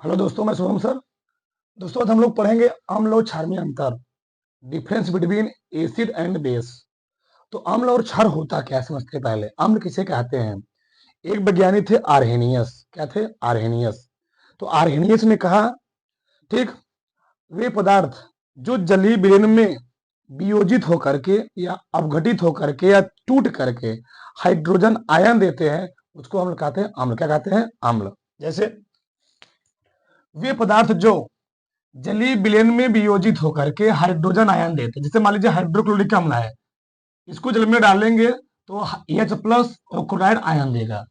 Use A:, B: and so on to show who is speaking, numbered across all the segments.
A: Hello दोस्तों, मैं Shubham sir. दोस्तों, आज हम लोग पढ़ेंगे अम्ल और क्षार में अंतर, difference between acid and base. तो अम्ल और क्षार होता क्या है समझते हैं। पहले अम्ल किसे कहते हैं। एक वैज्ञानिक थे आर्हेनियस। क्या थे? आर्हेनियस। तो आर्हेनियस ने कहा, ठीक, वे पदार्थ जो जलीय विलयन में वियोजित होकर के या अपघटित होकर के या टूट करके हाइड्रोजन आयन देते हैं, उसको हम लोग कहते हैं अम्ल। क्या कहते हैं? अम्ल। जैसे वे पदार्थ जो जलीय विलयन में वियोजित होकर के हाइड्रोजन आयन देते हैं, जैसे मान लीजिए हाइड्रोक्लोरिक अम्ल है, इसको जल में डालेंगे तो एच प्लस और क्लोराइड आयन देगा।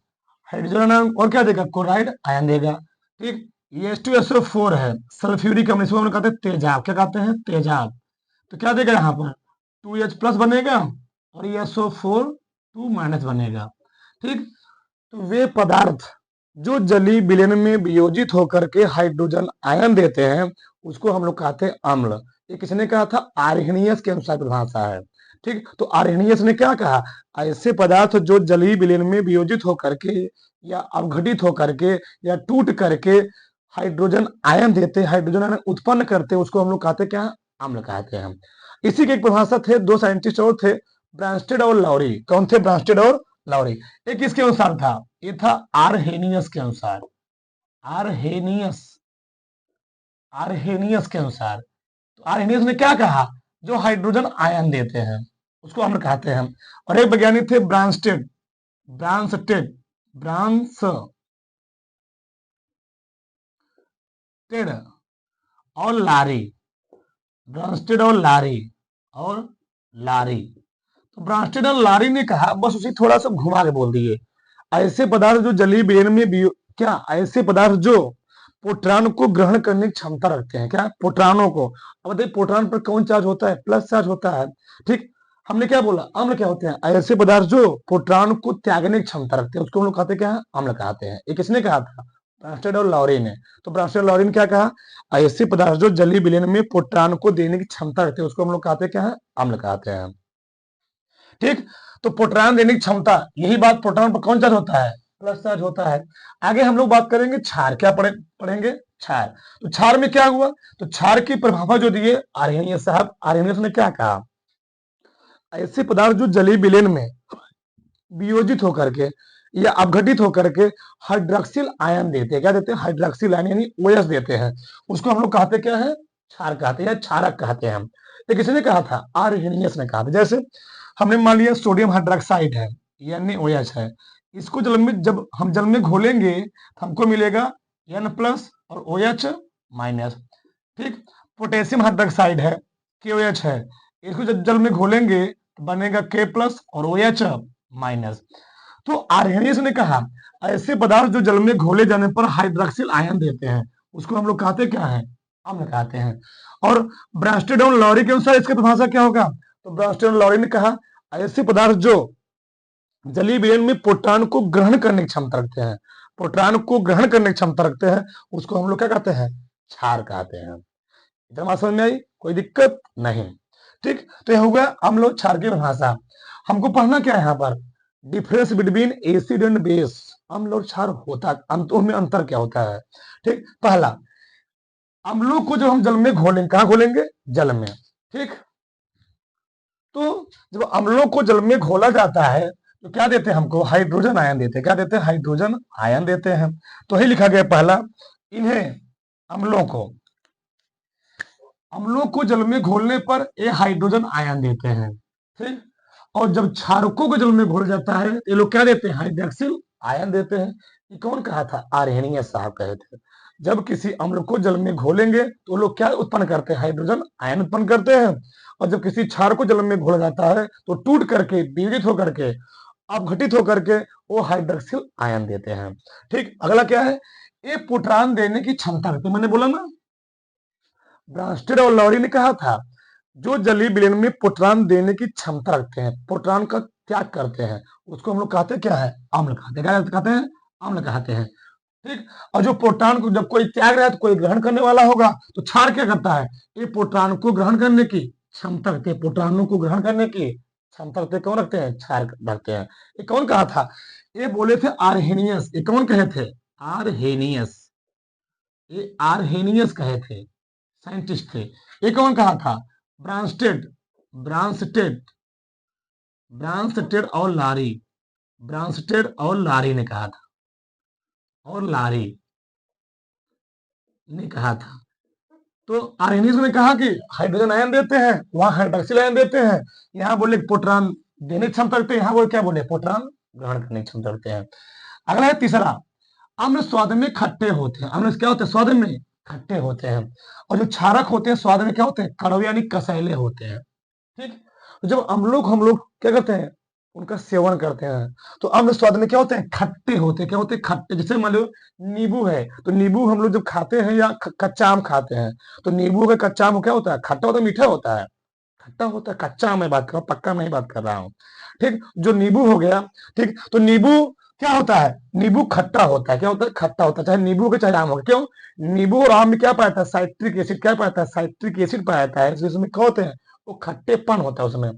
A: हाइड्रोजन आयन और क्या देगा? क्लोराइड आयन देगा। ठीक। H2SO4 है, सल्फ्यूरिक अम्ल, इसको हम लोग कहते हैं तेजाब। क्या कहते हैं? तेजाब। तो क्या देगा यहाँ पर? 2H प्लस बनेगा और ये SO4 2 माइनस बनेगा। ठीक। तो वे पदार्थ जो जलीय विलयन में वियोजित होकर के हाइड्रोजन आयन देते हैं, उसको हम लोग कहते हैं अम्ल। ये किसने कहा था? आर्हेनियस के अनुसार परिभाषा है। ठीक। तो आर्हेनियस ने क्या कहा? ऐसे पदार्थ जो जलीय विलयन में वियोजित होकर के या अवघटित होकर के या टूट करके हाइड्रोजन आयन देते, हाइड्रोजन आयन उत्पन्न करते, उसको हम लोग कहते क्या? अम्ल कहते हैं। इसी के एक परिभाषा थे, दो साइंटिस्ट और थे, ब्रांस्टेड और लाउरी। कौन थे? ब्रांस्टेड और लाउरी। एक किसके अनुसार था? ये था आर्हेनियस के अनुसार। आर्हेनियस, आर्हेनियस के अनुसार। तो आर्हेनियस ने क्या कहा? जो हाइड्रोजन आयन देते हैं उसको हम कहते हैं। और एक वैज्ञानिक थे ब्रांस्टेड, ब्रांस्टेड, ब्रांस्टेड और लारी। ब्रांस्टेड और लारी, और लारी। तो ब्रांस्टेड और लारी ने कहा, बस उसी थोड़ा सा घुमा के बोल दिए, ऐसे पदार्थ जो जलीय विलयन में क्या, ऐसे पदार्थ जो प्रोटॉन को ग्रहण करने की क्षमता रखते हैं। क्या? प्रोटॉनों को। अब बताइए, प्रोटॉन पर कौन चार्ज होता है? प्लस चार्ज होता है। ठीक। हमने क्या बोला? अम्ल क्या होते हैं? ऐसे पदार्थ जो प्रोटॉन को त्यागने की क्षमता रखते हैं, उसको हम लोग कहते हैं क्या? अम्ल कहते हैं। ये किसने कहा था? ब्रांस्टेड और लॉरी ने। तो ब्रांस्टेड और लॉरी ने क्या कहा? ऐसे पदार्थ जो जलीय विलयन में प्रोटॉन को देने की क्षमता रखते हैं, उसको हम लोग कहते हैं क्या है? अम्ल कहते हैं। ठीक। तो प्रोटॉन देने की क्षमता, यही बात, प्रोटॉन पर कौन चार्ज होता है? प्लस चार्ज होता है। आगे हम लोग बात करेंगे क्षार। क्या पढ़ेंगे? क्षार। तो क्षार में क्या हुआ? तो क्षार की प्रभाव जो दिए आर्हेनियस साहब। आर्हेनियस ने क्या कहा? ऐसे पदार्थ जो जलीय विलयन में वियोजित होकर के या अपघटित होकर के हाइड्रोक्सिल आयन देते हैं। क्या देते हैं? हाइड्रोक्सिल आयन यानी OH देते हैं, उसको हम लोग कहते क्या है? क्षार कहते हैं या क्षारक कहते हैं हम। ये किसने कहा था? आर्हेनियस ने कहा था। जैसे हमने मान लिया सोडियम हाइड्रोक्साइड है यानी OH है, इसको जल में, जब हम जल में घोलेंगे तो हमको मिलेगा N प्लस और OH माइनस। ठीक। पोटेशियम हाइड्रोक्साइड है, KOH है, इसको जब जल में घोलेंगे तो बनेगा K प्लस और OH माइनस। तो आर्हेनियस ने कहा, ऐसे पदार्थ जो जल में घोले जाने पर हाइड्रोक्सिल आयन देते हैं, उसको हम लोग कहते क्या है? अम्ल कहते हैं। और ब्रांस्टेड और लॉरी के अनुसार इसकी परिभाषा क्या होगा? तो ब्रांस्टेड और लॉरी ने कहा, ऐसे पदार्थ जो जलीय विलयन में प्रोटॉन को ग्रहण करने की क्षमता रखते हैं, प्रोटॉन को ग्रहण करने की क्षमता रखते हैं, उसको हम लोग क्या कहते हैं? क्षार कहते हैं। इतना बात समझ में आई? कोई दिक्कत नहीं। ठीक। तो यह हो गया अम्ल और क्षार की परिभाषा। हमको पढ़ना क्या है यहाँ पर? Difference between acid and base. अम्ल और क्षार होता, में अंतर क्या होता है? ठीक। पहला, अम्लों को जब हम जल में घोलेंगे, कहाँ घोलेंगे? जल में। ठीक। तो जब अम्लों को जल में घोला जाता है तो क्या देते हैं हमको? हाइड्रोजन आयन देते हैं। क्या देते हैं? हाइड्रोजन आयन देते हैं। तो ही लिखा गया पहला, इन्हें, अम्लों को, अम्लों को जल में घोलने पर ये हाइड्रोजन आयन देते हैं। ठीक। और जब क्षारकों को जल में घोल जाता है ये लोग क्या देते हैं? हाइड्रोक्सिल आयन देते हैं। ये कौन कहा था? आर्हेनियस साहब कहे थे। जब किसी अम्ल को जल में घोलेंगे तो लोग क्या उत्पन्न करते हैं? हाइड्रोजन आयन उत्पन्न करते हैं। और जब किसी क्षार को जल में घोला जाता है तो टूट करके, वियोजित होकर के, अपघटित होकर के वो हाइड्रोक्सिल आयन देते हैं। ठीक। अगला क्या है? ये प्रोटॉन देने की क्षमता रखते हैं। मैंने बोला ना, ब्रांस्टेड और लॉरी ने कहा था, जो जलीय विलयन में प्रोटॉन देने की क्षमता रखते हैं, प्रोटॉन का त्याग करते हैं, उसको हम लोग कहते क्या है? अम्ल कहते हैं। क्या कहते हैं? अम्ल कहते हैं। ठीक। और जो प्रोटॉन को जब कोई त्याग रहा है तो कोई ग्रहण करने वाला होगा, तो क्षार क्या करता है? ये प्रोटॉन को ग्रहण करने की क्षमता रखते हैं, प्रोटॉनों को ग्रहण करने की क्षमता रखते हैं। कौन रखते हैं? क्षार रखते हैं। ये कौन कहा था? ये बोले थे आर्हेनियस। ये कौन कहे थे? आर्हेनियस। ये आरहेनियस कहे थे, साइंटिस्ट थे। ये कौन कहा था? ब्रांस्टेड, ब्रांस्टेड, ब्रांस्टेड और लारी, ब्रांस्टेड और लारी ने कहा था, और लारी ने कहा था। तो आर्हेनियस ने कहा कि हाइड्रोजन आयन देते हैं, वहां हाइड्रोक्सिल आयन देते हैं, यहाँ बोले प्रोटॉन देने की क्षमता रखते हैं, यहाँ बोले क्या बोले, प्रोटॉन ग्रहण करने की क्षमता रखते हैं। अगला है तीसरा, अम्ल स्वाद में खट्टे होते हैं। अम्ल क्या होते हैं? स्वाद में खट्टे होते हैं। और जो क्षारक होते हैं स्वाद में क्या होते हैं? कड़वे यानी कसैले होते हैं। ठीक। तो जब अम्लों को हम लोग क्या करते हैं? उनका सेवन करते हैं, तो अम्ल स्वाद में क्या होते हैं? खट्टे होते हैं। क्या होते हैं? खट्टे। जैसे मान लो नींबू है, तो नींबू हम लोग जब खाते हैं या कच्चा आम खाते हैं, तो नींबू का कच्चा आम क्या होता है? खट्टा होता है, मीठा होता है? खट्टा होता है। कच्चा आम मैं बात कर रहा हूँ, पक्का नहीं बात कर रहा हूँ। ठीक। जो नींबू हो गया, ठीक, तो नींबू क्या होता है? नींबू खट्टा होता है। क्या होता है? खट्टा होता है, चाहे नींबू हो चाहे आम हो। क्यों? नींबू और आम में क्या पाया जाता है? Citric acid. क्या पाया जाता है? साइट्रिक एसिड पाया जाता है, इसमें क्या होते हैं? वो खट्टेपन होता है उसमें।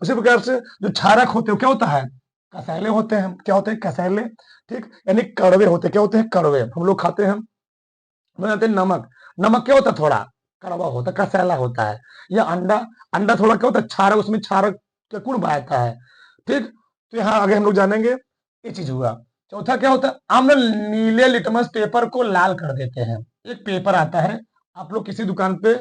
A: उसी प्रकार से जो क्षारक होते हैं वो क्या होता है? कसैले होते हैं। क्या होते हैं? कसैले। ठीक, यानी कड़वे होते हैं। क्या होते हैं? कड़वे। हम लोग खाते हैं, बनाते हैं नमक। नमक क्या होता है? थोड़ा कड़वा होता है, कसैला होता है। या अंडा, अंडा थोड़ा क्या होता है? क्षारक, उसमें क्षारक का गुण बहता है। ठीक। तो यहाँ आगे हम लोग जानेंगे। ये चीज हुआ। चौथा क्या होता है? अम्ल नीले लिटमस पेपर को लाल कर देते हैं। एक पेपर आता है, आप लोग किसी दुकान पे,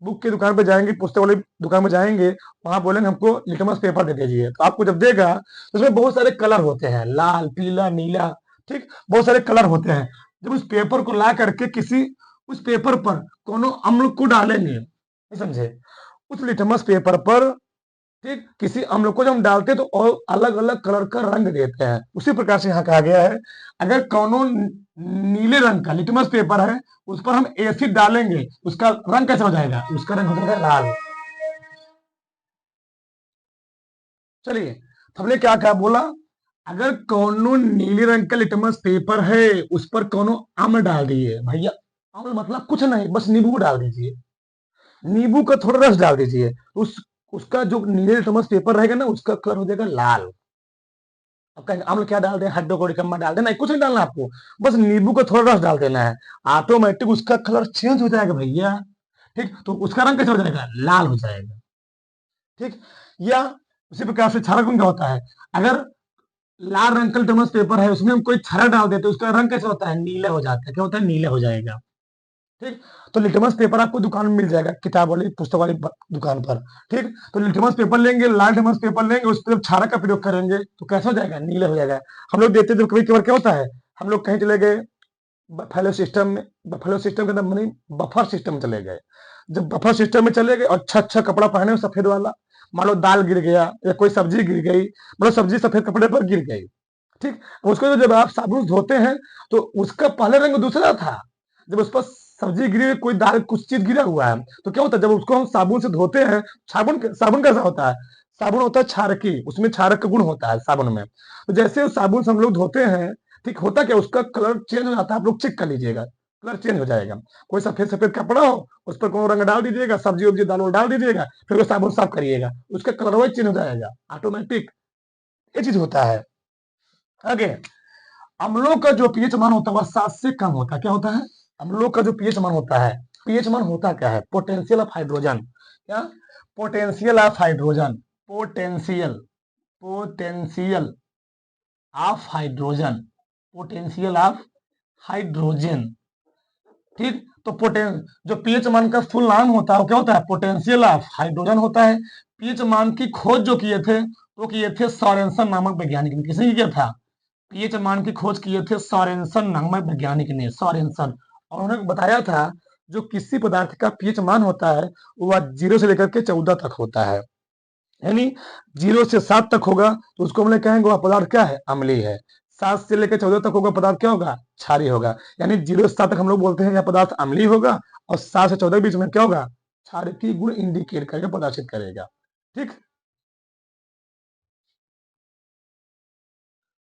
A: बुक की दुकान पे जाएंगे, पुस्तक वाली दुकान में जाएंगे, वहां बोलेंगे हमको लिटमस पेपर दे दीजिए, तो आपको जब देगा तो उसमें बहुत सारे कलर होते हैं, लाल, पीला, नीला। ठीक, बहुत सारे कलर होते हैं। जब उस पेपर को ला करके किसी, उस पेपर पर कोनो अम्ल को डालेंगे, नहीं समझे, उस लिटमस पेपर पर, ठीक, किसी अम्ल को जब हम डालते हैं तो और अलग अलग कलर का रंग देते हैं। उसी प्रकार से यहाँ कहा गया है, अगर कोनो नीले रंग का लिटमस पेपर है, उस पर हम एसिड डालेंगे, उसका रंग कैसा हो जाएगा? उसका रंग हो जाएगा लाल। चलिए, तो हमने क्या कहा, बोला अगर कोनो नीले रंग का लिटमस पेपर है, उस पर कोनो अम्ल डाल दिए भैया, अम्ल मतलब कुछ नहीं, बस नींबू डाल दीजिए, नींबू का थोड़ा रस डाल दीजिए, उस उसका जो नीले लिटमस पेपर रहेगा ना, उसका कलर हो जाएगा लाल। अब कहेंगे अम्ल क्या डाल दें? हाइड्रोक्लोरिक अम्ल डाल दें? नहीं, कुछ नहीं डालना आपको, बस नींबू का थोड़ा रस डाल देना है, ऑटोमेटिक उसका कलर चेंज हो जाएगा भैया। ठीक, तो उसका रंग कैसे हो जाएगा? लाल हो जाएगा। ठीक। या उसी प्रकार से क्षारक रंग क्या होता है? अगर लाल रंग का लिटमस पेपर है, उसमें हम कोई क्षारक डाल देते, उसका रंग कैसे होता है? नीला हो जाता है। क्या होता है? नीला हो जाएगा। ठीक। तो लिटमस पेपर आपको दुकान में मिल जाएगा, किताब वाली, पुस्तक वाली दुकान पर। ठीक। तो लिटमस पेपर लेंगे, लाल लिटमस पेपर लेंगे, उस पर जब क्षारक का प्रयोग करेंगे तो कैसा हो जाएगा? नीला हो जाएगा। हम लोग देते, जब कभी कभार क्या होता है, हम लोग कहीं चले गए बफेलो सिस्टम में, बफेलो सिस्टम के अंदर नहीं, बफर सिस्टम में चले गए। जब बफर सिस्टम में चले गए, अच्छा अच्छा कपड़ा पहने सफेद वाला, मान लो दाल गिर गया या कोई सब्जी गिर गई, मतलब सब्जी सफेद कपड़े पर गिर गई। ठीक, उसको जब आप साबुन से धोते हैं तो उसका पहले रंग दूसरा था। जब उस पर सब्जी गिरी, कोई दाल, कुछ चीज गिरा हुआ है, तो क्या होता है? जब उसको हम साबुन से धोते हैं, साबुन साबुन कैसा होता है? साबुन होता है क्षारकी, उसमें क्षारक का गुण होता है साबुन में। तो जैसे उस साबुन से हम लोग धोते हैं, ठीक, होता क्या, उसका कलर चेंज हो जाता है। आप लोग चेक कर लीजिएगा, कलर चेंज हो जाएगा। कोई सफेद सफेद कपड़ा हो, उस पर कोनो रंग डाल दीजिएगा, सब्जी वब्जी दाल वाल डाल दीजिएगा, फिर वो साबुन साफ करिएगा, उसका कलर वही चेंज हो जाएगा ऑटोमेटिक। ये चीज होता है। आगे, अम्लों का जो पीएच मान होता है वह 7 से कम होता है। क्या होता है? अम्लों का जो पीएच मान होता है, पीएच मान होता क्या है? Potential of hydrogen. क्या? Potential of hydrogen, potential, potential of hydrogen, potential of hydrogen. ठीक, तो पोटें जो पीएच मान का फुल नाम होता है वो क्या होता है? पोटेंशियल ऑफ हाइड्रोजन होता है। पीएच मान की खोज जो किए थे, वो किए थे सोरेनसन नामक वैज्ञानिक ने। किसने किया था? पीएच मान की खोज किए थे सोरेनसन नामक वैज्ञानिक ने, सोरेनसन। और उन्होंने बताया था जो किसी पदार्थ का पीएच मान होता है वह 0 से लेकर के 14 तक होता है। यानी 0 से 7 तक होगा तो उसको हम लोग कहेंगे वह पदार्थ क्या है? अम्लीय है। 7 से लेकर 14 तक होगा पदार्थ क्या होगा? क्षारीय होगा। यानी 0 से 7 तक हम लोग बोलते हैं यह पदार्थ अम्लीय होगा, और 7 से 14 के बीच में क्या होगा? क्षार की गुण इंडिकेट करेगा, प्रदर्शित करेगा। ठीक,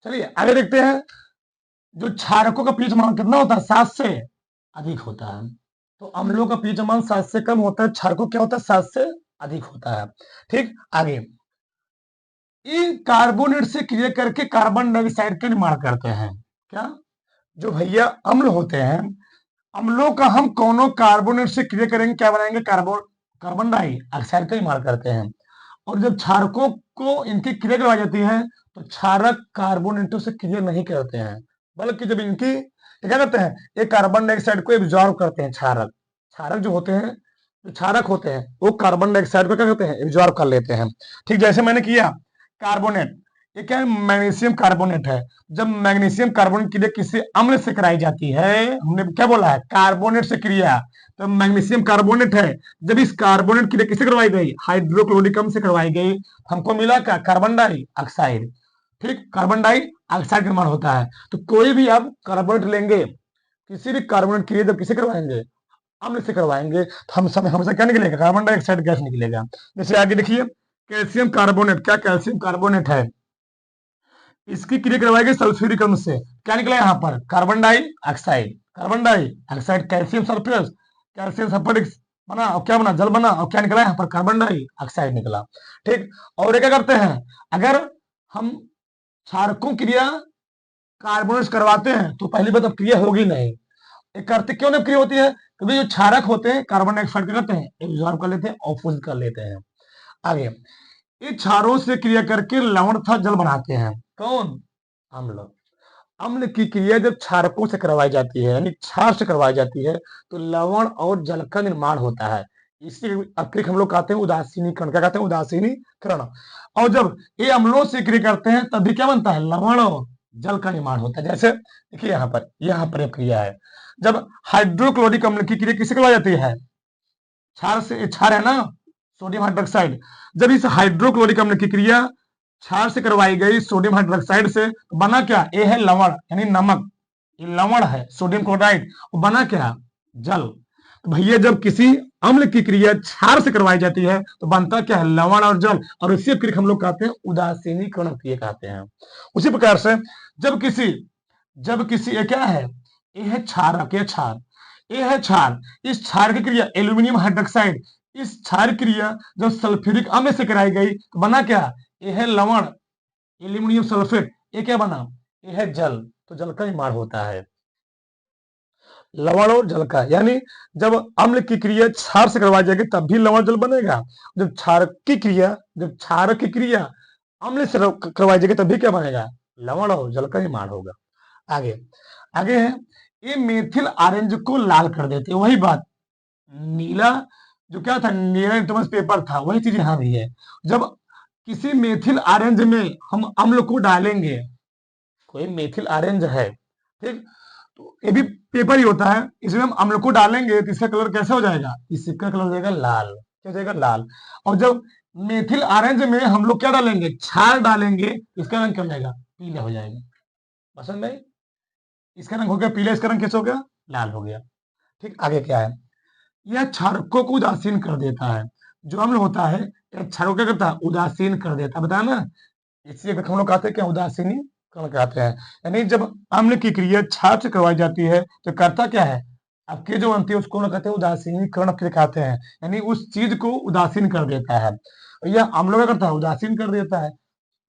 A: चलिए आगे देखते हैं। जो क्षारकों का पीएच मान कितना होता है? 7 से अधिक होता है। तो अम्लों का पीएच मान 7 से कम होता है, क्षारकों क्या होता है? 7 से अधिक होता है। ठीक, आगे, इन कार्बोनेट से क्रिया करके कार्बन डाइऑक्साइड का निर्माण करते हैं। क्या? जो भैया अम्ल होते हैं, अम्लों का हम कोनो कार्बोनेट से क्रिया करेंगे, क्या बनाएंगे, कार्बन डाइऑक्साइड का इस्तेमाल करते हैं। और जब क्षारकों को इनकी क्रिया करवाई जाती है तो क्षारक कार्बोनेटों से क्रिया नहीं करते हैं, बल्कि जब इनकी ये क्या करते हैं, ये कार्बन डाइऑक्साइड को एब्जॉर्ब करते हैं। क्षारक क्षारक जो होते हैं, जो क्षारक होते हैं, वो कार्बन डाइऑक्साइड को क्या करते हैं, एब्जॉर्ब कर लेते हैं। ठीक जैसे मैंने किया कार्बोनेट, ये क्या है, मैग्नीशियम कार्बोनेट है। जब मैग्नीशियम कार्बोनेट क्रिया किसी अम्ल से कराई जाती है, हमने क्या बोला है, कार्बोनेट से क्रिया, तो मैग्नीशियम कार्बोनेट है। जब इस कार्बोनेट क्रिया किससे करवाई गई, हाइड्रोक्लोरिक अम्ल से करवाई गई, हमको मिला क्या, कार्बन डाइऑक्साइड। ठीक, कार्बन डाइऑक्साइड का निर्माण होता है। तो कोई भी आप कार्बोनेट लेंगे, किसी भी कार्बोनेट क्रिया जब किसे करवाएंगे, अम्ल से करवाएंगे, तो हम समय हमेशा क्या निकलेगा, कार्बन डाइऑक्साइड गैस निकलेगा। जैसे आगे देखिए, कैल्शियम कार्बोनेट, क्या कैल्शियम कार्बोनेट है, इसकी क्रिया करवाई गई सल्फ्यूरिक अम्ल से, क्या निकला यहाँ पर, carbon dioxide. Carbon dioxide, calcium sulphate, calcium sulphate बना, और क्या बना, जल बना, और क्या निकला यहाँ पर, कार्बन डाइऑक्साइड निकला। ठीक, और ये क्या करते हैं, अगर हम क्षारकों क्रिया कार्बोनेट करवाते हैं तो पहली बात अब क्रिया होगी नहीं। ये करते क्यों नहीं क्रिया होती है, क्योंकि जो क्षारक होते हैं कार्बन डाइऑक्साइड क्या करते हैं, एब्जॉर्ब कर लेते हैं, ऑफोज कर लेते हैं। आगे, ये क्षारों से क्रिया करके लवण तथा जल बनाते हैं। कौन, अम्ल। अम्ल की क्रिया जब क्षारकों से करवाई जाती है, यानी क्षार से करवाई जाती है, तो लवण और जल का निर्माण होता है। इसी अतिरिक्त हम लोग कहते हैं उदासीनीकरण, क्या कहते हैं, उदासीनीकरण। और जब ये अम्लों से क्रिया करते हैं तब भी क्या बनता है, लवण और जल का निर्माण होता है। जैसे देखिए यहाँ पर एक क्रिया है, जब हाइड्रोक्लोरिक अम्ल की क्रिया किससे करवाई जाती है, क्षार से, क्षार है ना, सोडियम हाइड्रोक्साइड। जब इस हाइड्रोक्लोरिक अम्ल की क्रिया क्षार से करवाई गई सोडियम हाइड्रोक्साइड से, तो बना क्या, ये है लवण यानी नमक, ये लवण है सोडियम क्लोराइड, बना क्या, जल। तो भैया जब किसी अम्ल की क्रिया क्षार से करवाई जाती है तो बनता क्या है, लवण और जल, और इसी क्रिया हम लोग कहते हैं उदासीनीकरण क्रिया कहते हैं। उसी प्रकार से जब किसी ये क्या है, ये है क्षारक, ये क्षार, ये है क्षार, इस क्षार की क्रिया एल्यूमिनियम हाइड्रोक्साइड, इस क्षार क्रिया जब सल्फ्यूरिक अम्ल से कराई गई तो बना क्या, ये है लवण एल्यूमिनियम सल्फेट, ये क्या बना, ये है जल। तो जल का निर्माण होता है, लवण और जल का, यानी जब अम्ल की क्रिया क्षार से करवाई जाएगी तब भी लवण जल बनेगा। जब क्षारक की क्रिया अम्ल से करवाई जाएगी तब भी क्या बनेगा, लवण और जल का निर्माण होगा। आगे आगे है, ये मेथिल ऑरेंज को लाल कर देते हैं। वही बात, नीला जो क्या था, नीला लिटमस पेपर था, वही चीज यहाँ भी है। जब किसी मेथिल ऑरेंज में हम अम्ल को डालेंगे, कोई मेथिल ऑरेंज है, ठीक, तो ये भी पेपर ही होता है, इसमें हम अम्ल को डालेंगे तो इसका कलर कैसा हो जाएगा, इसका कलर हो जाएगा लाल, क्या हो जाएगा, लाल। और जब मेथिल ऑरेंज में हम लोग क्या डालेंगे, क्षार डालेंगे, इसका रंग क्या हो जाएगा, पीला हो जाएगा। पसंद है, इसका रंग हो गया पीला, इसका रंग कैसे हो गया, लाल हो गया। ठीक, आगे क्या है, यह क्षारकों को उदासीन कर देता है। जो अम्ल होता है यह क्षारकों क्या करता है, उदासीन कर देता है, बताया ना। इसलिए हम लोग कहते हैं क्या, उदासीनीकरण कहते हैं। यानी जब अम्ल की क्रिया क्षार से करवाई जाती है तो करता क्या है, आपके जो बनती है उसको हम लोग कहते हैं उदासीनीकरण क्रिया कहते हैं, यानी उस चीज को उदासीन कर देता है। और यह अम्ल क्या करता है, उदासीन कर देता है।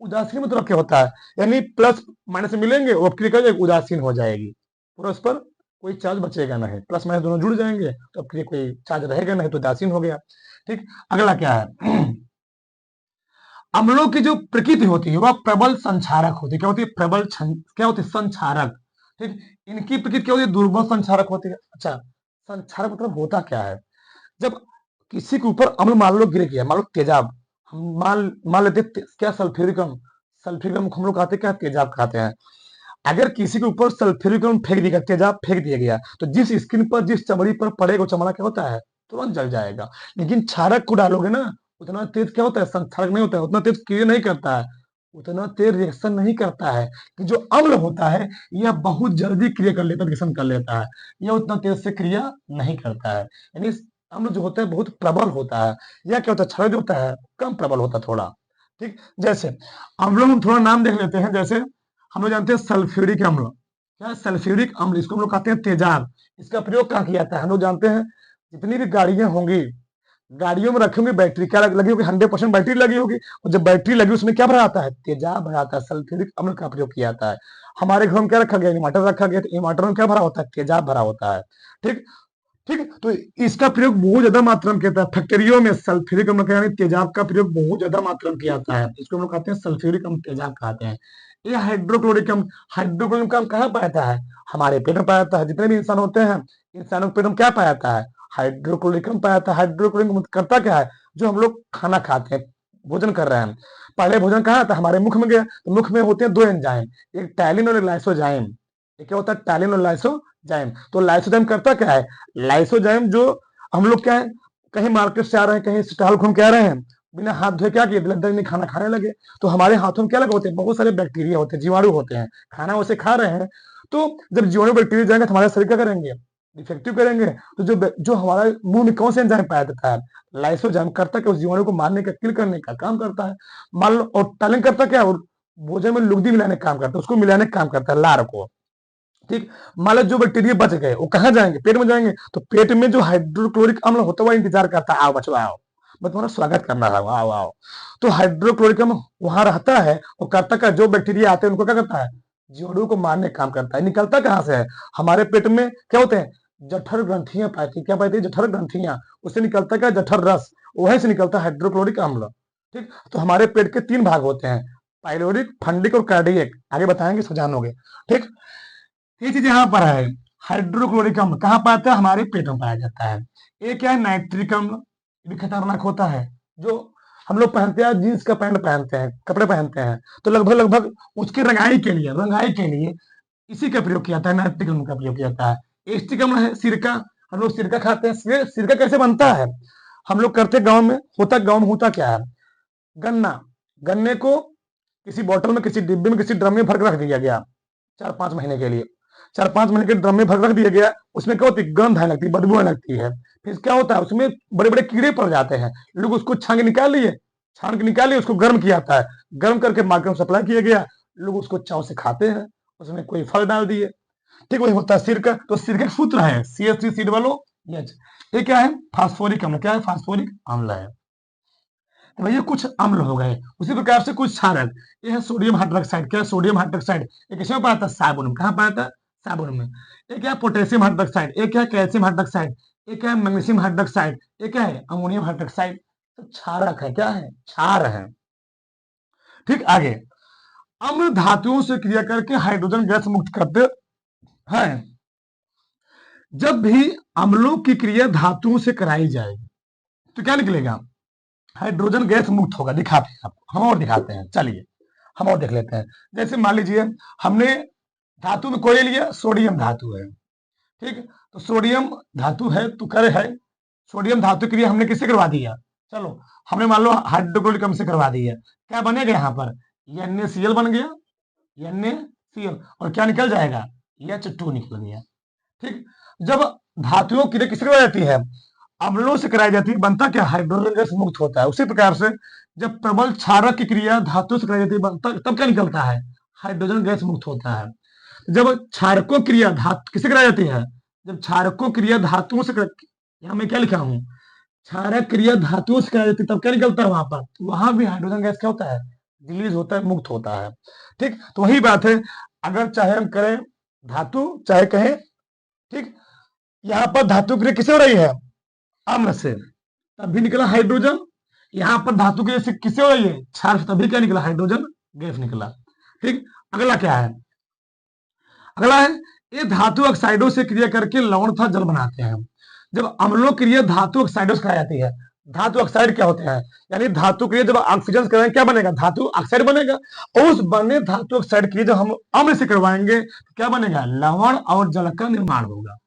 A: उदासीन मतलब क्या होता है, यानी प्लस माइनस मिलेंगे, वो क्रिया क्या हो जाएगी, उदासीन हो जाएगी, परस्पर कोई चार्ज बचेगा नहीं, प्लस माइनस दोनों जुड़ जाएंगे तो अब क्रिया कोई चार्ज रहेगा नहीं, तो उदासीन हो गया। ठीक, अगला क्या है, अम्लों की जो प्रकृति होती है वह प्रबल संक्षारक होती है। क्या होती है, क्या होती है, संक्षारक। ठीक, इनकी प्रकृति क्या होती है, दुर्बल संक्षारक होती है। अच्छा, संक्षारक मतलब होता क्या है, जब किसी के ऊपर अम्ल मान लो गिर गया, मान लो तेजाब, हम मान लेते क्या, सल्फ्यूरिक अम्ल, सल्फ्यूरिक अम्ल हम लोग कहते हैं क्या, तेजाब कहते हैं। अगर किसी के ऊपर सल्फ्यूरिक अम्ल फेंक दिया, तेजाब फेंक दिया गया, तो जिस स्किन पर, जिस चमड़ी पर पड़ेगा वो चमड़ा क्या होता है, तुरंत जल जाएगा। लेकिन क्षारक को डालोगे ना, उतना तेज क्या होता है, क्षारक नहीं होता है, उतना तेज क्रिया नहीं करता है, उतना तेज रिएक्शन नहीं करता है। कि जो अम्ल होता है यह बहुत जल्दी क्रिया कर लेता है, रिएक्शन कर लेता है, यह उतना तेज से क्रिया नहीं करता है। यानी अम्ल जो होता है बहुत प्रबल होता है, यह क्या होता है, क्षारक जो होता है कम प्रबल होता है थोड़ा। ठीक, जैसे अम्लों में थोड़ा नाम देख लेते हैं। जैसे हम लोग जानते हैं सल्फ्यूरिक अम्ल, क्या है, सल्फ्यूरिक अम्ल, इसको हम लोग कहते हैं तेजाब। इसका प्रयोग कहाँ किया जाता है, हम लोग जानते हैं जितनी भी गाड़ियां होंगी, गाड़ियों में रखी होंगी बैटरी, क्या लगी होगी? 100% बैटरी लगी होगी, और जब बैटरी लगी उसमें क्या भरा आता है? तेजाब भरा आता है, सल्फ्यूरिक अम्ल का प्रयोग किया जाता है। हमारे घर में क्या रखा गया? इन्वर्टर रखा गया, तो इन्वर्टर में क्या भरा होता है? तेजाब भरा होता है। ठीक ठीक, तो इसका प्रयोग बहुत ज्यादा मात्रा में किया जाता है फैक्ट्रियों में। सल्फ्यूरिक अम्ल यानी तेजाब का प्रयोग बहुत ज्यादा मात्रा में किया जाता है, इसको हम लोग कहते हैं सल्फ्यूरिक अम्ल, तेजाब कहते हैं। ये हाइड्रोक्लोरिक अम्ल, हाइड्रोक्लोरिक अम्ल कहाँ पाया जाता है? हमारे पेट में पाया जाता है। जितने भी इंसान होते हैं, इंसानों के पेट में क्या पाया जाता है? हाइड्रोक्लोरिक अम्ल पाया जाता है। हाइड्रोक्लोरिक अम्ल करता क्या है? जो हम लोग खाना खाते हैं, भोजन कर रहे हैं, पहले भोजन कहाँ आता है? हमारे मुख में गया, तो मुख में होते हैं दो एंजाइम, एक टैलिन और एक लाइसोजाइम। ये क्या होता है? टैलिन और लाइसोजाइम। तो लाइसोजाइम करता क्या है? लाइसोजाइम जो हम लोग क्या है, कहीं मार्केट से आ रहे हैं, कहीं स्टॉल घूम के आ रहे हैं, बिना हाथ धोए क्या किए? लगता है खाना खाने लगे, तो हमारे हाथों में क्या लगे होते हैं? बहुत सारे बैक्टीरिया होते हैं, जीवाणु होते हैं। खाना वैसे खा रहे हैं, तो जब जीवाणु बैक्टीरिया जाएंगे तो हमारे शरीर क्या करेंगे? डिफेक्टिव करेंगे। तो जो हमारा मुंह में कौन सा एंजाइम पाया जाता है? लाइसोजाइम करता है, उस जीवाणु को मारने का, किल करने का काम करता है। मान लो, और टैलिन करता क्या है? और भोजन में लुगदी मिलाने का काम करता है, उसको मिलाने का काम करता है, लार को। ठीक, मान लो जो बैक्टीरिया बच गए, वो कहाँ जाएंगे? पेट में जाएंगे। तो पेट में जो हाइड्रोक्लोरिक अम्ल होता है वो इंतजार करता है, आओ बचो आओ, मैं तुम्हारा स्वागत करना है, आओ आओ। तो हाइड्रोक्लोरिक अम्ल वहां रहता है, और करता का जो बैक्टीरिया आते हैं उनको क्या करता है? जीवाणु को मारने का काम करता है। निकलता कहाँ से है? हमारे पेट में क्या होते हैं? जठर ग्रंथियां पाती, क्या पाती है? जठर ग्रंथियां। उससे निकलता क्या? जठर रस, वहीं से निकलता है हाइड्रोक्लोरिक अम्ल। ठीक, तो हमारे पेट के 3 भाग होते हैं, पाइलोरिक, फंडिक और कार्डियक, आगे बताएंगे, इसको जानोगे। ठीक, ये चीज यहाँ पर है। हाइड्रोक्लोरिक अम्ल कहाँ पाता है? हमारे पेट में पाया जाता है। एक क्या है? नाइट्रिक अम्ल, ये भी खतरनाक होता है। जो हम लोग पहनते हैं, जीन्स का पैंट पहनते हैं, कपड़े पहनते हैं, तो लगभग लगभग उसकी रंगाई के लिए इसी का प्रयोग किया जाता है, नाइट्रिक अम्ल का प्रयोग किया जाता है। एस्टिक अम्ल है सिरका, हम लोग सिरका खाते हैं। सिरका कैसे बनता है? हम लोग करते गाँव में होता क्या है? गन्ना, गन्ने को किसी बोतल में, किसी डिब्बे में, किसी ड्रम में भर के रख दिया गया 4-5 महीने के लिए। 4-5 महीने के ड्रम में भर रख दिया गया, उसमें क्या होती है? गंध आने लगती है, बदबू आने लगती है। फिर क्या होता है? उसमें बड़े बड़े कीड़े पड़ जाते हैं। लोग उसको छान के निकाल लिए, उसको गर्म किया जाता है, गर्म करके मार्केट में सप्लाई किया गया, लोग उसको चाव से खाते हैं। उसमें कोई फल डाल दिए। ठीक, वही होता है सिरका। तो सिरका सूत्र है CH3 सीड वालों। ये क्या है? फास्फोरिक अम्ल। क्या है? फास्फोरिक अम्ल है। तो भैया कुछ अम्ल हो गए, उसी प्रकार से कुछ क्षारक। ये है सोडियम हाइड्रोक्साइड। क्या है? Sodium hydroxide. ये किसमें पाया था? साबुन में। कहाँ पाया था? साबुन में। ये क्या है? Potassium hydroxide. ये क्या है? Calcium hydroxide. ये क्या है? Magnesium hydroxide. ये क्या है? Ammonium hydroxide. तो क्षारक है। क्या है? क्षार है। ठीक, आगे। अम्ल धातुओं से क्रिया करके हाइड्रोजन गैस मुक्त करते हैं। जब भी अम्लों की क्रिया धातुओं से कराई जाएगी तो क्या निकलेगा? हाइड्रोजन गैस मुक्त होगा। दिखाते हैं आपको, हम और दिखाते हैं, चलिए हम और देख लेते हैं। जैसे मान लीजिए हमने धातु में कोई लिया, सोडियम धातु है। ठीक, तो सोडियम धातु है तो करे है, सोडियम धातु क्रिया हमने किससे करवा दिया? चलो, हमने मान लो हाइड्रोक्लोरिक अम्ल से करवा दिया। क्या बनेगा यहाँ पर? NaCl बन गया, NaCl, और क्या निकल जाएगा? H2 निकल गया। ठीक, जब धातुओं की क्रिया किससे करवाई जाती है? अम्लों से कराई जाती है, बनता क्या? हाइड्रोजन गैस मुक्त होता है। उसी प्रकार से जब प्रबल क्षारक की क्रिया धातु से कराई जाती है, बनता तब क्या निकलता है? हाइड्रोजन गैस मुक्त होता है। जब क्षारकों क्रिया धातु किससे कराई जाती है? जब क्षारकों क्रिया धातुओं से यहाँ मैं क्या लिखा हूँ? क्षारक क्रिया धातुओं से कराई जाती है, तब क्या निकलता है वहां पर? तो वहां भी हाइड्रोजन गैस क्या होता है? रिलीज होता है, मुक्त होता है। ठीक, तो वही बात है, अगर चाहे हम करें धातु, चाहे कहें, ठीक, यहाँ पर धातु क्रिया किससे हो रही है? अम्ल से, तब भी निकला हाइड्रोजन। यहाँ पर धातु क्रिया से किससे हो रही है? क्षार से, तभी क्या निकला? हाइड्रोजन गैस निकला। ठीक, अगला क्या है? अगला है, ये धातु ऑक्साइडों से क्रिया करके लवण तथा जल बनाते हैं। जब अम्लों क्रिया धातु ऑक्साइडों से कराई जाती है, धातु ऑक्साइड क्या होते हैं? यानी धातु क्रिया जब ऑक्सीजन कराएंगे क्या बनेगा? धातु ऑक्साइड बनेगा। और उस बने धातु ऑक्साइड की जब हम अम्ल से करवाएंगे तो क्या बनेगा? लवण और जल का निर्माण होगा।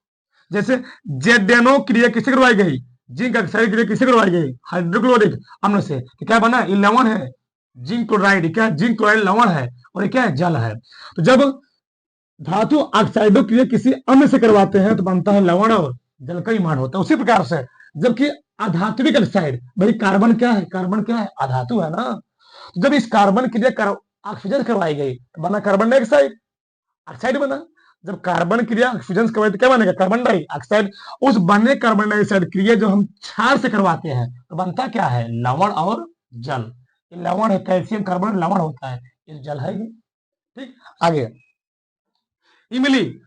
A: जैसे जेडेनो क्रिया किससे करवाई गई? जिंक ऑक्साइड क्रिया किससे करवाई गई? हाइड्रोक्लोरिक अम्ल से। तो क्या बना? ये लवण है, जिंक क्लोराइड। क्या? जिंक क्लोराइड लवण है, और ये क्या है? जल है। तो जब धातु ऑक्साइडों क्रिया किसी अम्ल से करवाते हैं तो बनता है लवण और जल का निर्माण होता है। उसी प्रकार से जबकि अधात्विक ऑक्साइड, भाई कार्बन क्या है? कार्बन क्या है? अधातु है ना। जब इस कार्बन क्रिया ऑक्सीजन करवाई गई तो बना कार्बन डाइऑक्साइड, ऑक्साइड बना। जब कार्बन क्रिया ऑक्सीजन से करवाए तो क्या बनेगा, कार्बन डाइऑक्साइड। उस बने कार्बन डाइऑक्साइड क्रिया जो हम क्षार से करवाते हैं तो बनता क्या है, लवण और जल। ये लवण है, कैल्शियम कार्बन लवण होता है, ये जल है ये। ठीक, आगे इमली।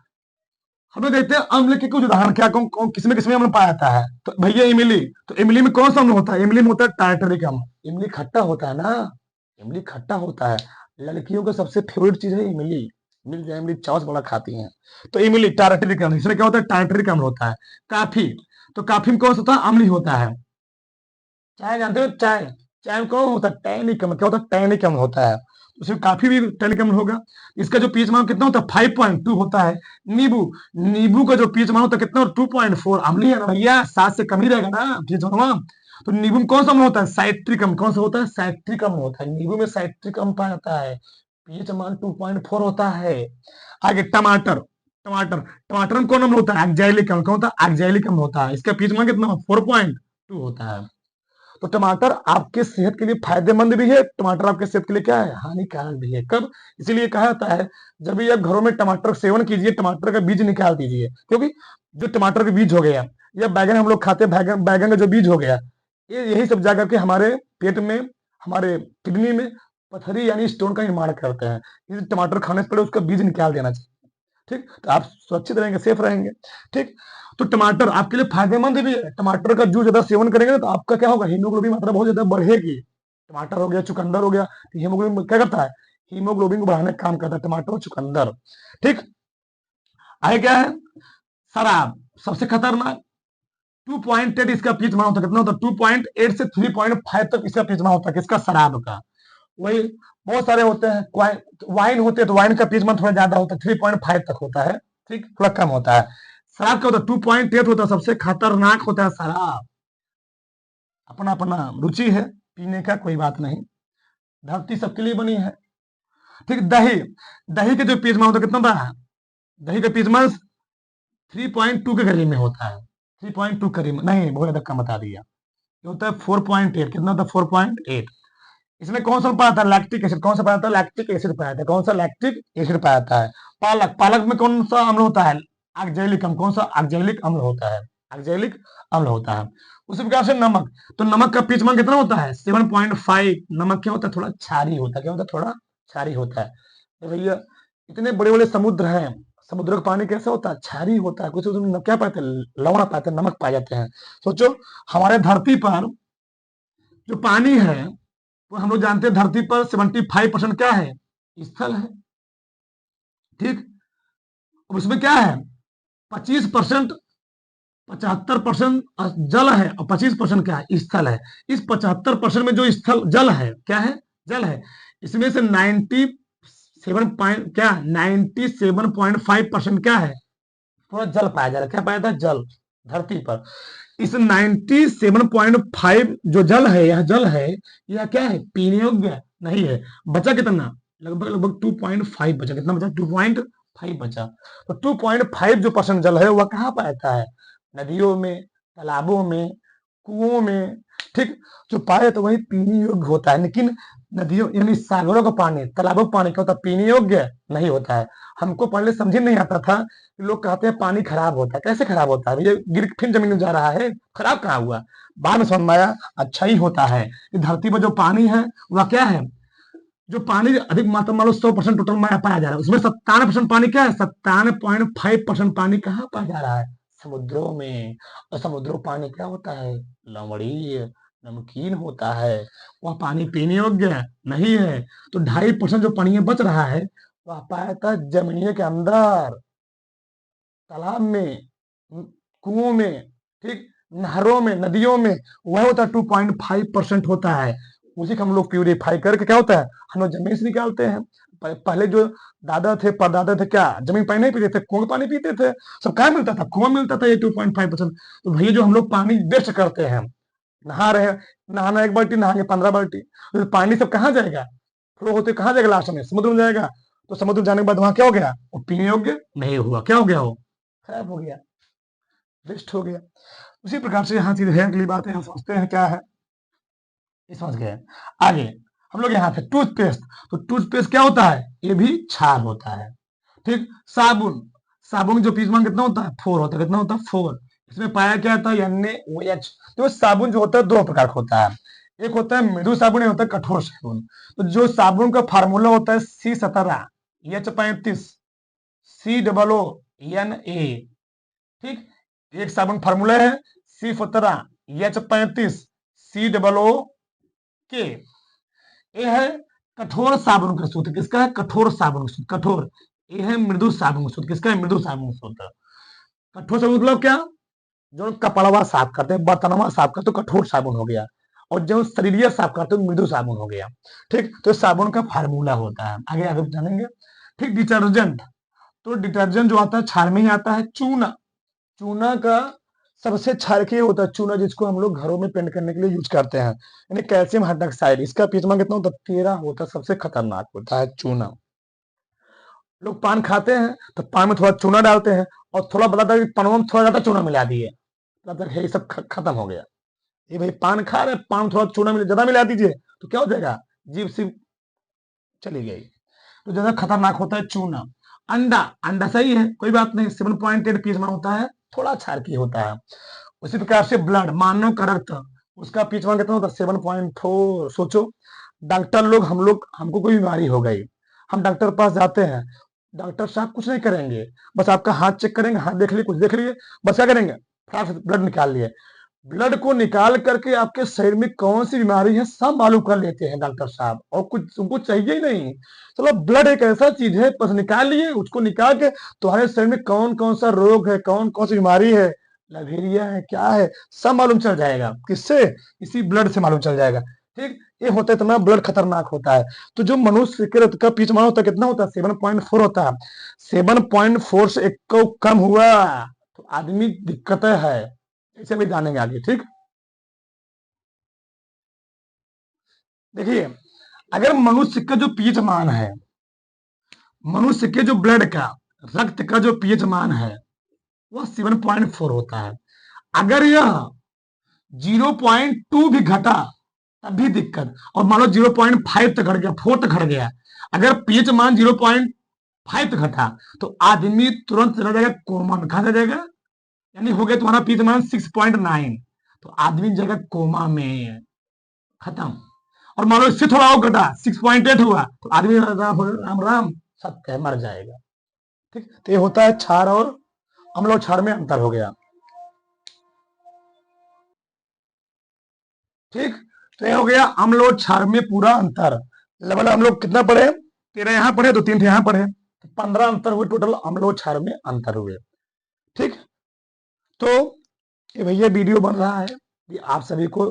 A: हम लोग देखते हैं अम्ल के कुछ उदाहरण, क्या कौन कौन किसमें किसमें अम्ल पाया जाता है, तो भैया इमली। तो इमली में कौन सा अम्ल होता है, इमली में होता है टार्टरिक अम्ल। इमली खट्टा होता है ना, इमली खट्टा होता है। लड़कियों का सबसे फेवरेट चीज है इमली, मिल जाए इमली चावल बड़ा खाती हैं। तो इमली टार्टरिक अम्ल, इसमें क्या होता है, टार्टरिक अम्ल होता है। काफी, तो काफी में कौन सा होता है, अम्ल ही होता है। चाय जानते हो, चाय, चाय में कौन होता है, टैनिक अम्ल। क्या होता है, टैनिक अम्ल होता है। उसमें काफी भी टैनिक अम्ल होगा। इसका जो पीएच मान कितना होता है, 5.2 होता है। नींबू, नींबू का जो पीएच मान होता है कितना, 2.4। अम्ल ही है ना भैया, 7 से कम ही रहेगा ना पीएच मान। तो नींबू में कौन सा अम्ल होता है, साइट्रिक अम्ल। कौन सा होता है, साइट्रिक अम्ल होता है। नींबू में साइट्रिक अम्ल पाया जाता है, पीएच मान 2.4 होता है। आगे टमाटर, टमाटर, टमाटर में कौन अम्ल होता है, एक्जैलिक अम्ल। कौन होता है, एक्जैलिक अम्ल होता है। इसका पीएच मान कितना, 4.2 होता है। तो टमाटर आपके सेहत के लिए फायदेमंद भी है, टमाटर आपके सेहत के लिए क्या है, हानिकारक भी है। कब, इसीलिए कहा जाता है जब भी आप घरों में टमाटर सेवन कीजिए, टमाटर का बीज निकाल दीजिए, क्योंकि जो टमाटर का बीज हो गया या बैगन हम लोग खाते हैं, बैगन बैगन का जो बीज हो गया, ये यही सब जाकर के हमारे पेट में, हमारे किडनी में पथरी यानी स्टोन का निर्माण करते हैं। इस टमाटर खाने से पहले उसका बीज निकाल देना चाहिए। ठीक, तो आप सुरक्षित रहेंगे, सेफ रहेंगे। ठीक, तो टमाटर आपके लिए फायदेमंद भी है। टमाटर का जूस ज्यादा सेवन करेंगे ना तो आपका क्या होगा, हीमोग्लोबिन मात्रा बहुत ज्यादा बढ़ेगी। टमाटर हो गया, चुकंदर हो गया, तो हीमोग्लोबिन क्या करता है, हीमोग्लोबिन को बढ़ाने का काम करता है टमाटर और चुकंदर। ठीक, आगे क्या है, शराब, सबसे खतरनाक। 2.8 इसका पीच मान होता है, कितना होता है, 2.8 से 3.5 तक इसका पीच मान होता है, किसका, शराब का। वही बहुत सारे होते हैं, वाइन होते हैं तो वाइन का पीच मान थोड़ा ज्यादा होता है, 3.5 तक होता है। ठीक, थोड़ा कम होता है। शराब क्या होता है, 2.8 होता है, सबसे खतरनाक होता है शराब। अपना अपना रुचि है पीने का, कोई बात नहीं, धरती सबके लिए बनी है। ठीक, दही, दही के जो पीच मान होता है कितना होता है, दही का पीच मान 3.2 के करीब में होता है। 3.2 करीब नहीं, बहुत ज्यादा कम बता दिया। ये होता है 4.8, कितना होता है, 4.8। इसमें कौन सा पाया था, लैक्टिक एसिड। कौन सा पाया था, लैक्टिक एसिड पाया था। कौन सा, लैक्टिक एसिड पाया था। पालक, पालक में कौन सा अम्ल होता है, ऑक्जेलिक अम्ल। कौन सा, ऑक्जेलिक अम्ल होता है, ऑक्जेलिक अम्ल होता है। उसी प्रकार से नमक, तो नमक का पीएच मान कितना होता है, 7.5। नमक क्या होता है, थोड़ा क्षारी होता है। क्या होता है, थोड़ा क्षारी होता है। तो भैया इतने बड़े बड़े समुद्र हैं, समुद्र का पानी कैसा होता है, क्षारी होता है। कुछ उसमें क्या पाते हैं, लवण पाते हैं, नमक पाए जाते हैं। सोचो हमारे धरती पर जो पानी है, वो हम लोग जानते हैं धरती पर 75% क्या है, स्थल है। ठीक, अब उसमें क्या है, 25%, 75% जल है और 25% क्या है, स्थल है। इस 75% में जो स्थल जल है, क्या है, जल है। इसमें से 97 क्या, 97.5% क्या है, पूरा जल पाया जा रहा है। क्या पाया था, जल, धरती पर। इस 97.5 जो जल है, यह जल है, यह क्या है, पीने योग्य नहीं है। बचा कितना, लगभग लगभग 2.5 बचा। कितना बचा, 2.5 बचा। तो 2.5 जो परसेंट जल है वह कहाँ पाया है, नदियों में, तालाबों में, कुओं में। ठीक, जो पाए तो वही पीने योग्य होता है, लेकिन नदियों यानी सागरों का पानी, तालाबों का पानी क्या होता है, पीने योग्य नहीं होता है। हमको पहले समझ नहीं आता था, लोग कहते हैं पानी खराब होता है। कैसे खराब होता है, ये गिर फिर जमीन में जा रहा है, खराब कहाँ हुआ। बाद में समझ में आया, अच्छा ही होता है। ये धरती पर जो पानी है वह क्या है, जो पानी अधिक मात्रा मान लो 100% टोटल में पाया जा रहा है, उसमें 97% पानी क्या है, 97.5% पानी कहाँ पाया जा रहा है, समुद्रों में। और समुद्रों पानी क्या होता है, लवणीय, नमकीन होता है। वह पानी पीने योग्य नहीं है। तो 2.5% जो पानी बच रहा है वह पाया था जमीन के अंदर, तालाब में, कुओं में। ठीक, नहरों में, नदियों में। वह होता है 2.5% होता है। उसी को हम लोग प्यूरिफाई करके क्या होता है, हम लोग जमीन से निकालते हैं। पहले जो दादा थे, परदादा थे, क्या जमीन पानी नहीं पीते थे, कुआं पानी पीते थे। सब कहाँ मिलता था, कुआं मिलता था। ये 2.5%। तो भैया जो हम लोग पानी वेस्ट करते हैं, नहा रहे हैं, नहाना 1 बाल्टी, नहाएंगे 15 बाल्टी, तो पानी सब कहाँ जाएगा, फ्लो होते कहाँ जाएगा, लास्ट में समुद्र में जाएगा। तो समुद्र में जाने के बाद वहां क्या हो गया, वो पीने योग्य नहीं हुआ। क्या हो गया, वो खराब हो गया, वेस्ट हो गया। उसी प्रकार से यहाँ चीज है, अगली बात है, हम समझते हैं क्या है, ये समझ गए। आगे हम लोग यहाँ थे टूथपेस्ट। तो टूथपेस्ट क्या होता है, ये भी क्षार होता है। ठीक, साबुन, साबुन जो पीएच मान कितना होता है 4 होता है, कितना होता है 4। इसमें पाया क्या था NaOH। तो साबुन जो होता है दो प्रकार का होता है, एक होता है मृदु साबुन, एक होता है कठोर साबुन। तो जो साबुन का फार्मूला होता है C17H35 COONA, ठीक। एक साबुन फार्मूला है C17H35 COOK। ये है कठोर साबुन का सूत्र, किसका है कठोर साबुन का सूत्र, कठोर। ये है मृदु साबुन का सूत्र, किसका है मृदु साबुन का सूत्र। कठोर साबुन मतलब क्या, जो कपड़वा साफ करते हैं, बर्तनवा साफ करते तो कठोर साबुन हो गया, और जो शरीर साफ करते तो मृदु साबुन हो गया, ठीक। तो साबुन का फार्मूला होता है, आगे आगे जानेंगे, ठीक। डिटर्जेंट, तो डिटर्जेंट जो आता है क्षार में ही आता है। चूना, चूना का सबसे क्षारकीय होता है चूना, जिसको हम लोग घरों में पेंट करने के लिए यूज करते हैं, यानी कैल्शियम हाइड्रोक्साइड। इसका पीएच मान कितना होता है 13 होता है, सबसे खतरनाक होता है चूना। लोग पान खाते हैं तो पान में थोड़ा चूना डालते हैं, और थोड़ा बताता है कि पान में थोड़ा ज्यादा चूना मिला दिए, मतलब ये सब खत्म हो गया। ये भाई पान खा रहे, पान में थोड़ा चूना ज्यादा मिला दीजिए तो क्या हो जाएगा, जीभ सी चली गई। तो ज्यादा खतरनाक होता है चूना। अंडा, अंडा सही है, कोई बात नहीं, 7.8 पीएच मान होता है, थोड़ा क्षारकीय होता है। उसी प्रकार से ब्लड, मानव का रक्त, उसका पीएच मान कितना होता है 7.4। सोचो डॉक्टर लोग, हम लोग, हमको कोई बीमारी हो गई, हम डॉक्टर के पास जाते हैं, डॉक्टर साहब कुछ नहीं करेंगे, बस आपका हाथ चेक करेंगे, हाथ देख लिए, कुछ देख लिए, बस क्या करेंगे, फटाक से ब्लड निकाल लिए। ब्लड को निकाल करके आपके शरीर में कौन सी बीमारी है सब मालूम कर लेते हैं डॉक्टर साहब, और कुछ तुमको चाहिए ही नहीं। चलो ब्लड एक ऐसा चीज है, बस निकाल लिए, उसको निकाल के तुम्हारे शरीर में कौन कौन सा रोग है, कौन कौन सी बीमारी है, लवेरिया है, क्या है, सब मालूम चल जाएगा। किससे, इसी ब्लड से मालूम चल जाएगा, ठीक। ये होता है, इतना ब्लड खतरनाक होता है। तो जो मनुष्य के रक्त का पीएच मान होता है कितना होता है 7.4 होता है। 7.4 से एक को कम हुआ तो आदमी दिक्कत है, इसे भी जानेंगे आगे, ठीक। देखिए, अगर मनुष्य का जो पीएच मान है, मनुष्य के जो ब्लड का, रक्त का जो पीएच मान है वह 7.4 होता है। अगर यह 0.2 भी घटा तब भी दिक्कत, और मान लो 0.5 तक घट गया, 4 तक घट गया, अगर पीएच मान 0.5 तक घटा तो आदमी तुरंत चला जाएगा कोमा में। कहा जाएगा, यानी हो गया तुम्हारा पीएच मान 6.9, तो आदमी जाएगा कोमा में, खत्म। और मान लो इससे थोड़ा और घटा 6.8 हुआ तो आदमी राम राम सत्य मर जाएगा, ठीक। तो ये होता है क्षार और अम्ल और क्षार में अंतर हो गया, ठीक। तो ये हो गया अम्ल और क्षार में पूरा अंतर। लेवल हम लोग कितना पढ़े, 13 यहाँ पढ़े तो 3 यहाँ पढ़े, तो 15 अंतर हुए टोटल, अम्ल और क्षार में अंतर हुए, ठीक। तो ये भैया वीडियो बन रहा है, ये आप सभी को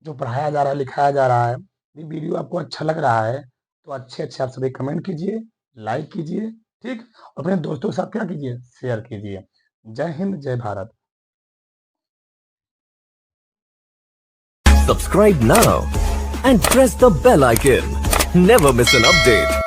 A: जो पढ़ाया जा रहा है, लिखाया जा रहा है, ये वीडियो आपको अच्छा लग रहा है तो अच्छे अच्छे आप सभी कमेंट कीजिए, लाइक कीजिए, ठीक। अपने दोस्तों के साथ क्या कीजिए, शेयर कीजिए। जय हिंद, जय Bharat.
B: Subscribe now and press the bell icon. Never miss an update.